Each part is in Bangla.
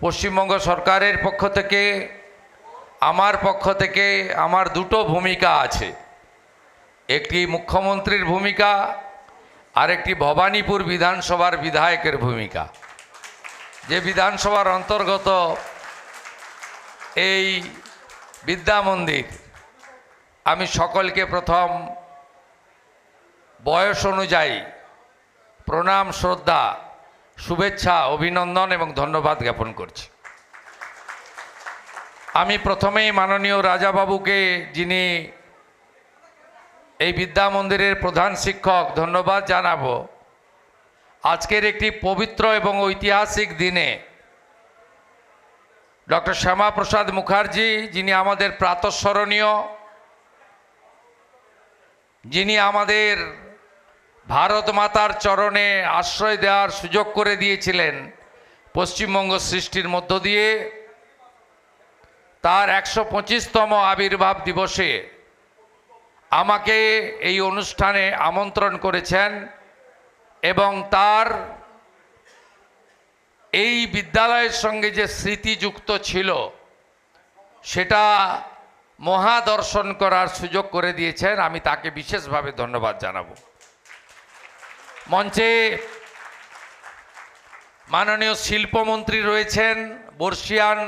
পশ্চিমবঙ্গ সরকারের পক্ষ থেকে আমার পক্ষ থেকে আমার দুটো ভূমিকা আছে। একটি মুখ্যমন্ত্রীর ভূমিকা আর একটি ভবানীপুর বিধানসভার বিধায়কের ভূমিকা। যে বিধানসভার অন্তর্গত এই বিদ্যা মন্দির, আমি সকলকে প্রথম বয়স অনুযায়ী প্রণাম, শ্রদ্ধা, শুভেচ্ছা, অভিনন্দন এবং ধন্যবাদ জ্ঞাপন করছি। আমি প্রথমেই মাননীয় রাজাবাবুকে, যিনি এই বিদ্যা মন্দিরের প্রধান শিক্ষক, ধন্যবাদ জানাবো। আজকের একটি পবিত্র এবং ঐতিহাসিক দিনে ডক্টর শ্যামাপ্রসাদ মুখার্জি, যিনি আমাদের প্রাতঃস্মরণীয়, যিনি আমাদের ভারত মাতার চরণে আশ্রয় দেওয়ার সুযোগ করে দিয়েছিলেন পশ্চিমবঙ্গ সৃষ্টির মধ্য দিয়ে, তার 125তম আবির্ভাব দিবসে আমাকে এই অনুষ্ঠানে আমন্ত্রণ করেছেন এবং তার এই বিদ্যালয়ের সঙ্গে যে স্মৃতি যুক্ত ছিল সেটা মহাদর্শন করার সুযোগ করে দিয়েছেন। আমি তাকে বিশেষভাবে ধন্যবাদ জানাবো। মঞ্চে মাননীয় শিল্পমন্ত্রী রয়েছেন, বর্ষিয়ান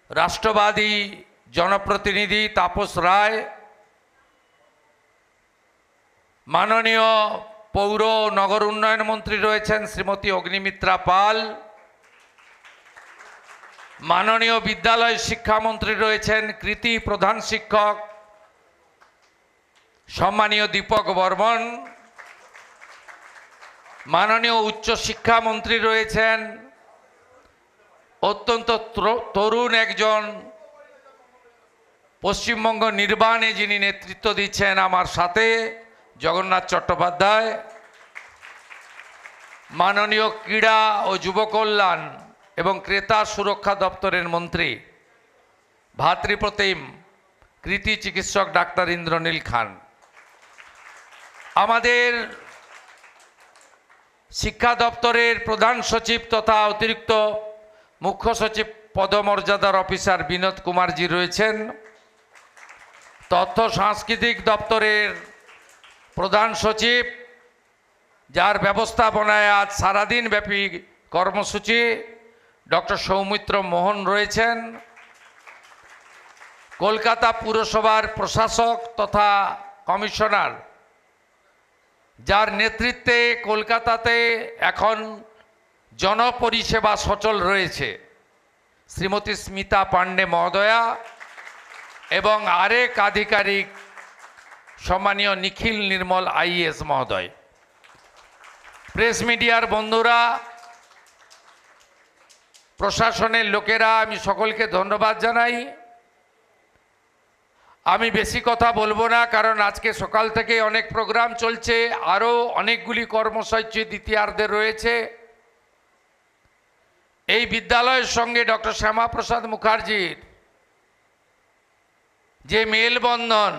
রাষ্ট্রবাদী জনপ্রতিনিধি তাপস রায়, মাননীয় পৌর নগর উন্নয়ন মন্ত্রী রয়েছেন শ্রীমতী অগ্নিমিত্রা পাল, মাননীয় বিদ্যালয় শিক্ষামন্ত্রী রয়েছেন কৃতি প্রধান শিক্ষক সম্মানীয় দীপক বর্মন, মাননীয় উচ্চ শিক্ষামন্ত্রী রয়েছেন অত্যন্ত তরুণ একজন, পশ্চিমবঙ্গ নির্বাণে যিনি নেতৃত্ব দিচ্ছেন আমার সাথে, জগন্নাথ চট্টোপাধ্যায়, মাননীয় ক্রীড়া ও যুব কল্যাণ এবং ক্রেতা সুরক্ষা দপ্তরের মন্ত্রী ভাতৃপ্রতিম কৃতি চিকিৎসক ডাক্তার ইন্দ্রনীল খান, আমাদের শিক্ষা দপ্তরের প্রধান সচিব তথা অতিরিক্ত মুখ্য সচিব পদমর্যাদার অফিসার বিনোদ কুমারজি রয়েছেন, তথ্য সাংস্কৃতিক দপ্তরের প্রধান সচিব, যার ব্যবস্থাপনায় আজ সারাদিন ব্যাপী কর্মসূচি, ডক্টর সৌমিত্র মোহন রয়েছেন, কলকাতা পুরসভার প্রশাসক তথা কমিশনার, যার নেতৃত্বে কলকাতাতে এখন জনপরিষেবা সচল রয়েছে, শ্রীমতী স্মিতা পাণ্ডে মহোদয়া, এবং আরেক আধিকারিক সম্মানীয় নিখিল নির্মল আইএএস মহোদয়, প্রেস মিডিয়ার বন্ধুরা, প্রশাসনের লোকেরা, আমি সকলকে ধন্যবাদ জানাই। আমি বেশি কথা বলবো না, কারণ আজকে সকাল থেকে অনেক প্রোগ্রাম চলছে, আরও অনেকগুলি কর্মসূচি দ্বিতীয়ার্ধে রয়েছে। এই বিদ্যালয়ের সঙ্গে ডক্টর শ্যামাপ্রসাদ মুখার্জির যে মেলবন্ধন,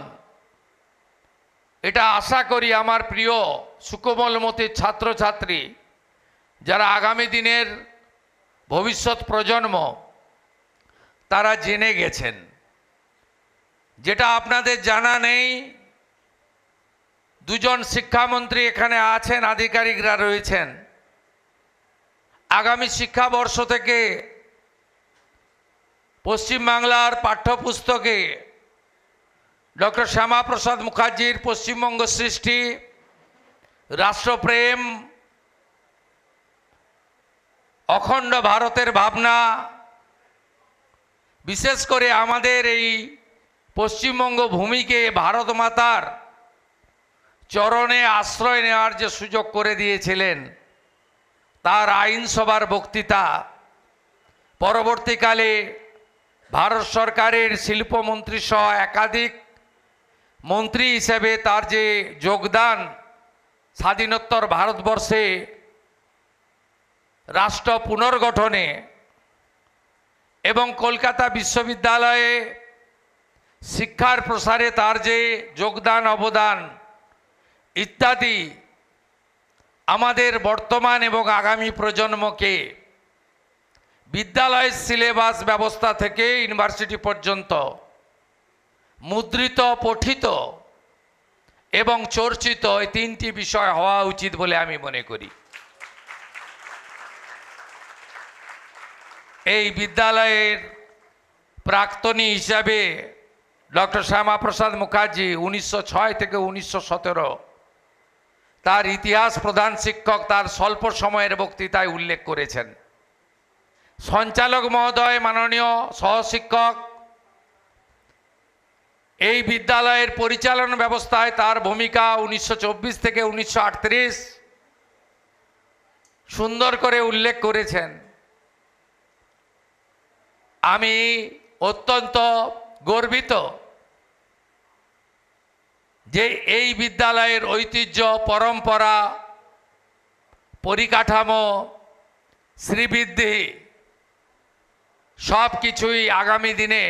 এটা আশা করি আমার প্রিয় সুকোমলমতি ছাত্রছাত্রী, যারা আগামী দিনের ভবিষ্যৎ প্রজন্ম, তারা জেনে গেছেন। যেটা আপনাদের জানা নেই, দুজন শিক্ষামন্ত্রী এখানে আছেন, আধিকারিকরা রয়েছেন। আগামী শিক্ষাবর্ষ থেকে পশ্চিমবাংলার পাঠ্যপুস্তকে ডক্টর শ্যামাপ্রসাদ মুখার্জির পশ্চিমবঙ্গ সৃষ্টি, রাষ্ট্রপ্রেম, অখণ্ড ভারতের ভাবনা, বিশেষ করে আমাদের এই পশ্চিমবঙ্গ ভূমিকে ভারত মাতার চরণে আশ্রয় নেওয়ার যে সুযোগ করে দিয়েছিলেন, তার আইনসভার বক্তৃতা, পরবর্তীকালে ভারত সরকারের শিল্পমন্ত্রী সহ একাধিক মন্ত্রী হিসেবে তার যে যোগদান স্বাধীনোত্তর ভারতবর্ষে রাষ্ট্র পুনর্গঠনে এবং কলকাতা বিশ্ববিদ্যালয়ে শিক্ষার প্রসারে তার যে যোগদান অবদান ইত্যাদি আমাদের বর্তমান এবং আগামী প্রজন্মকে বিদ্যালয়ের সিলেবাস ব্যবস্থা থেকে ইউনিভার্সিটি পর্যন্ত মুদ্রিত, পঠিত এবং চর্চিত এই তিনটি বিষয় হওয়া উচিত বলে আমি মনে করি। এই বিদ্যালয়ের প্রাক্তনী হিসাবে ডক্টর শ্যামাপ্রসাদ মুখার্জি 1906 থেকে 1917 তার ইতিহাস প্রধান শিক্ষক তার স্বল্প সময়ের বক্তৃতায় উল্লেখ করেছেন। সঞ্চালক মহোদয়, মাননীয় সহশিক্ষক, এই বিদ্যালয়ের পরিচালনা ব্যবস্থায় তার ভূমিকা 1924 থেকে 1938 সুন্দর করে উল্লেখ করেছেন। আমি অত্যন্ত গর্বিত যে এই বিদ্যালয়ের ঐতিহ্য, পরম্পরা, পরিকাঠামো, শ্রীবৃদ্ধি সব কিছুই আগামী দিনে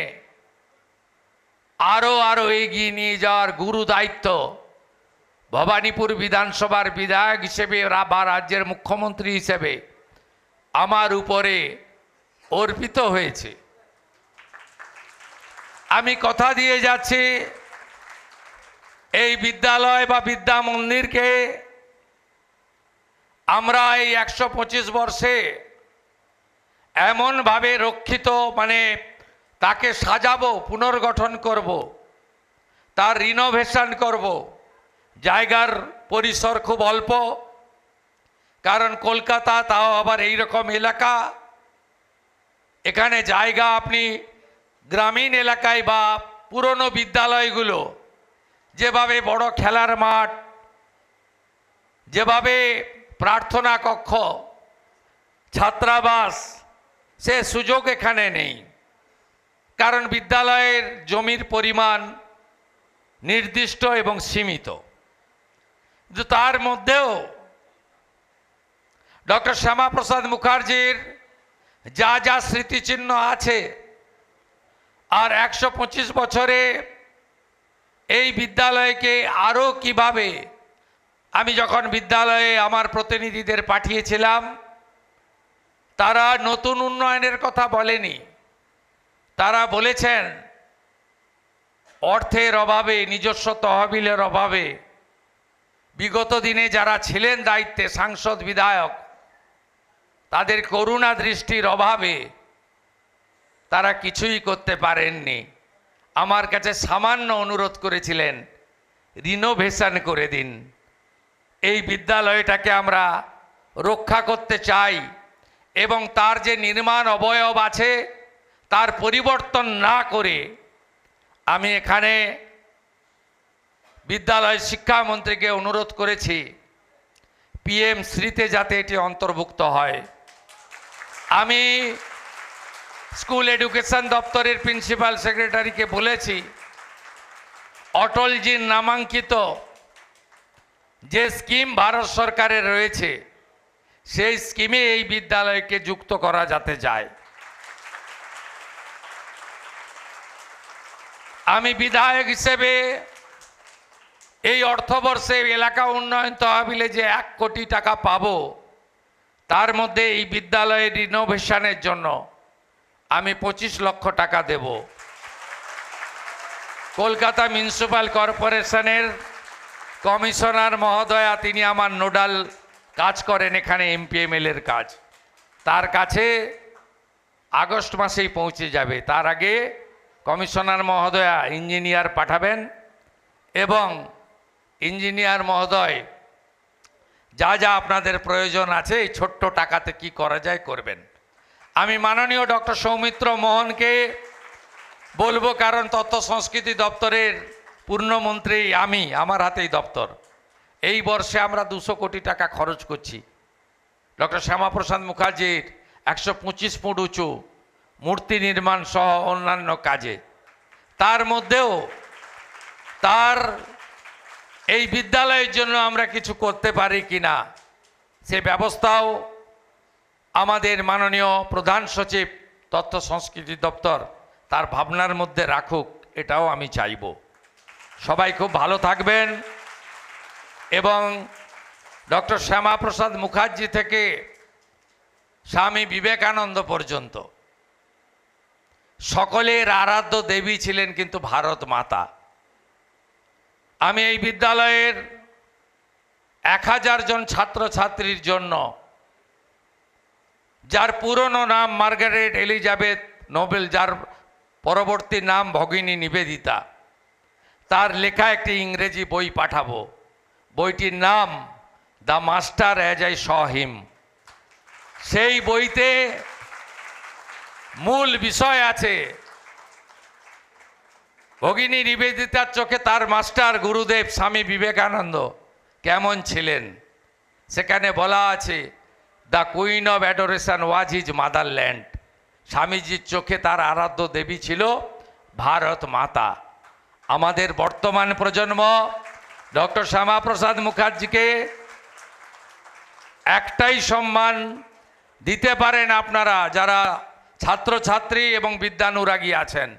আরও এগিয়ে নিয়ে যাওয়ার গুরু দায়িত্ব ভবানীপুর বিধানসভার বিধায়ক হিসেবে বা রাজ্যের মুখ্যমন্ত্রী হিসেবে আমার উপরে অর্পিত হয়েছে। আমি কথা দিয়ে যাচ্ছি, এই বিদ্যালয় বা বিদ্যা মন্দিরকে আমরা এই 125 বর্ষে এমনভাবে রক্ষিত, তাকে সাজাবো, পুনর্গঠন করব, তার রিনোভেশন করব। জায়গার পরিসর খুব অল্প, কারণ কলকাতা তাও আবার এইরকম এলাকা, এখানে জায়গা আপনি গ্রামীণ এলাকায় বা পুরনো বিদ্যালয়গুলো যেভাবে বড় খেলার মাঠ, যেভাবে প্রার্থনা কক্ষ, ছাত্রাবাস, সে সুযোগ এখানে নেই, কারণ বিদ্যালয়ের জমির পরিমাণ নির্দিষ্ট এবং সীমিত। কিন্তু তার মধ্যেও ডক্টর শ্যামাপ্রসাদ মুখার্জির যা যা স্মৃতিচিহ্ন আছে, আর 125 বছরে এই বিদ্যালয়কে আরও কিভাবে, আমি যখন বিদ্যালয়ে আমার প্রতিনিধিদের পাঠিয়েছিলাম, তারা নতুন উন্নয়নের কথা বলেনি, তারা বলেছেন অর্থের অভাবে, নিজস্ব তহবিলের অভাবে, বিগত দিনে যারা ছিলেন দায়িত্বে, সাংসদ, বিধায়ক, তাদের করুণা দৃষ্টির অভাবে তারা কিছুই করতে পারেননি। আমার কাছে সামান্য অনুরোধ করেছিলেন, রিনোভেশন করে দিন, এই বিদ্যালয়টাকে আমরা রক্ষা করতে চাই এবং তার যে নির্মাণ অবয়ব আছে তার পরিবর্তন না করে আমি এখানে বিদ্যালয় শিক্ষামন্ত্রীকে অনুরোধ করেছি পিএম শ্রীতে যাতে এটি অন্তর্ভুক্ত হয়। আমি স্কুল এডুকেশন দপ্তরের প্রিন্সিপাল সেক্রেটারিকে বলেছি, অটলজির নামাঙ্কিত যে স্কিম ভারত সরকারের রয়েছে সেই স্কিমে এই বিদ্যালয়কে যুক্ত করা যাতে যায়। আমি বিধায়ক হিসেবে এই অর্থবর্ষে এলাকা উন্নয়ন তহবিলে যে 1 কোটি টাকা পাবো, তার মধ্যে এই বিদ্যালয়ের রিনোভেশনের জন্য আমি 25 লক্ষ টাকা দেব। কলকাতা মিউনিসিপ্যাল কর্পোরেশনের কমিশনার মহোদয়া, তিনি আমার নোডাল কাজ করেন এখানে, এমপিএমএল এর কাজ, তার কাছে আগস্ট মাসেই পৌঁছে যাবে। তার আগে কমিশনার মহোদয়া ইঞ্জিনিয়ার পাঠাবেন এবং ইঞ্জিনিয়ার মহোদয় যা যা আপনাদের প্রয়োজন আছে এই ছোট্ট টাকাতে কি করা যায় করবেন। আমি মাননীয় ডক্টর সৌমিত্র মোহনকে বলবো, কারণ তথ্য সংস্কৃতি দপ্তরের পূর্ণমন্ত্রী আমি, আমার হাতেই দপ্তর, এই বর্ষে আমরা 200 কোটি টাকা খরচ করছি ডক্টর শ্যামাপ্রসাদ মুখার্জির 125 ফুট উঁচু মূর্তি নির্মাণ সহ অন্যান্য কাজে। তার মধ্যেও তার এই বিদ্যালয়ের জন্য আমরা কিছু করতে পারি কিনা সে ব্যবস্থাও আমাদের মাননীয় প্রধান সচিব তথ্য সংস্কৃতি দপ্তর তার ভাবনার মধ্যে রাখুক, এটাও আমি চাইব। সবাই খুব ভালো থাকবেন এবং ডক্টর শ্যামাপ্রসাদ মুখার্জি থেকে স্বামী বিবেকানন্দ পর্যন্ত সকলের আরাধ্য দেবী ছিলেন কিন্তু ভারত মাতা। আমি এই বিদ্যালয়ের 1000 জন ছাত্রছাত্রীর জন্য, যার পুরনো নাম মার্গারেট এলিজাবেথ নোবেল, যার পরবর্তী নাম ভগিনী নিবেদিতা, তার লেখা একটি ইংরেজি বই পাঠাবো। বইটির নাম the master as I saw him. সেই বইতে মূল বিষয় আছে ভগিনী নিবেদিতার চোখে তার মাস্টার গুরুদেব স্বামী বিবেকানন্দ কেমন ছিলেন। সেখানে বলা আছে, the queen of adoration was his motherland. স্বামীজির চোখে তার আরাধ্য দেবী ছিল ভারত মাতা। আমাদের বর্তমান প্রজন্ম ডক্টর শ্যামাপ্রসাদ মুখার্জিকে একটাই সম্মান দিতে পারেন আপনারা যারা ছাত্রছাত্রী এবং বিদ্যানুরাগী আছেন,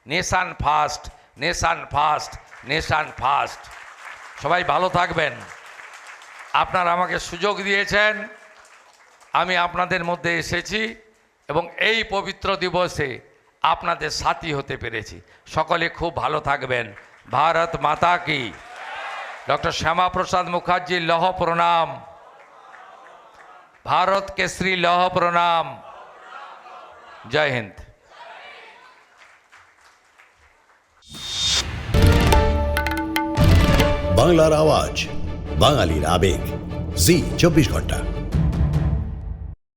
nation first, nation first, nation first. সবাই ভালো থাকবেন। আপনারা আমাকে সুযোগ দিয়েছেন, আমি আপনাদের মধ্যে এসেছি এবং এই পবিত্র দিবসে আপনাদের সাথী হতে পেরেছি। সকলে খুব ভালো থাকবেন। ভারত মাতা কি। ডক্টর শ্যামাপ্রসাদ মুখার্জির লহ প্রণাম। ভারত কেশরী লহ প্রণাম। জয় হিন্দ। বাংলার আওয়াজ, বাঙালির আবেগ, জি 24 ঘন্টা।